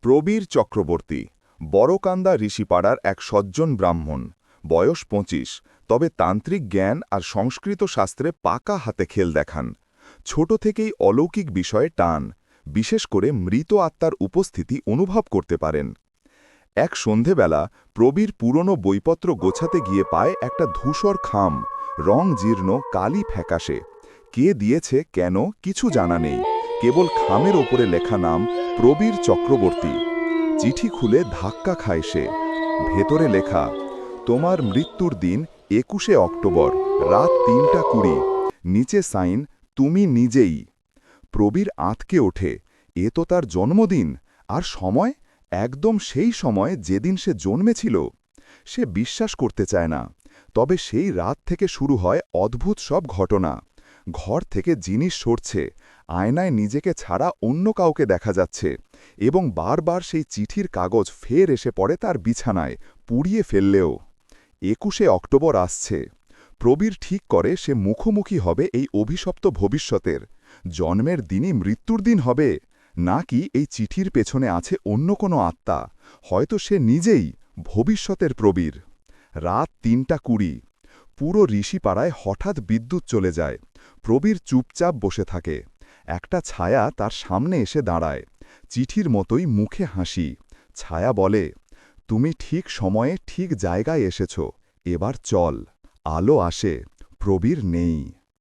প্রবীর চক্রবর্তী বড়কান্দা ঋষিপাড়ার এক সজ্জন ব্রাহ্মণ, বয়স ২৫, তবে তান্ত্রিক জ্ঞান আর সংস্কৃত শাস্ত্রে পাকা হাতে খেল দেখান। ছোট থেকেই অলৌকিক বিষয়ে টান, বিশেষ করে মৃত আত্মার উপস্থিতি অনুভব করতে পারেন। এক সন্ধেবেলা প্রবীর পুরনো বইপত্র গোছাতে গিয়ে পায় একটা ধূসর খাম, রং জীর্ণ, কালি ফ্যাকাশে। কে দিয়েছে, কেন, কিছু জানা নেই, কেবল খামের ওপরে লেখা নাম প্রবীর চক্রবর্তী। চিঠি খুলে ধাক্কা খায় সে। ভেতরে লেখা, তোমার মৃত্যুর দিন ২১শে অক্টোবর, রাত ৩টা ২০। নিচে সাইন, তুমি নিজেই। প্রবীর আঁতকে ওঠে। এ তো তার জন্মদিন, আর সময় একদম সেই সময় যেদিন সে জন্মেছিল। সে বিশ্বাস করতে চায় না। তবে সেই রাত থেকে শুরু হয় অদ্ভুত সব ঘটনা। ঘর থেকে জিনিস সরছে, আয়নায় নিজেকে ছাড়া অন্য কাউকে দেখা যাচ্ছে, এবং বারবার সেই চিঠির কাগজ ফের এসে পড়ে তার বিছানায়, পুড়িয়ে ফেললেও। ২১শে অক্টোবর আসছে। প্রবীর ঠিক করে সে মুখোমুখি হবে এই অভিশপ্ত ভবিষ্যতের। জন্মের দিনই মৃত্যুর দিন হবে, নাকি এই চিঠির পেছনে আছে অন্য কোনো আত্মা, হয়তো সে নিজেই, ভবিষ্যতের প্রবীর। রাত ৩টা ২০। পুরো ঋষিপাড়ায় হঠাৎ বিদ্যুৎ চলে যায়। প্রবীর চুপচাপ বসে থাকে। একটা ছায়া তার সামনে এসে দাঁড়ায়, চিঠির মতোই মুখে হাসি। ছায়া বলে, তুমি ঠিক সময়ে ঠিক জায়গায় এসেছ, এবার চল। আলো আসে, প্রবীর নেই।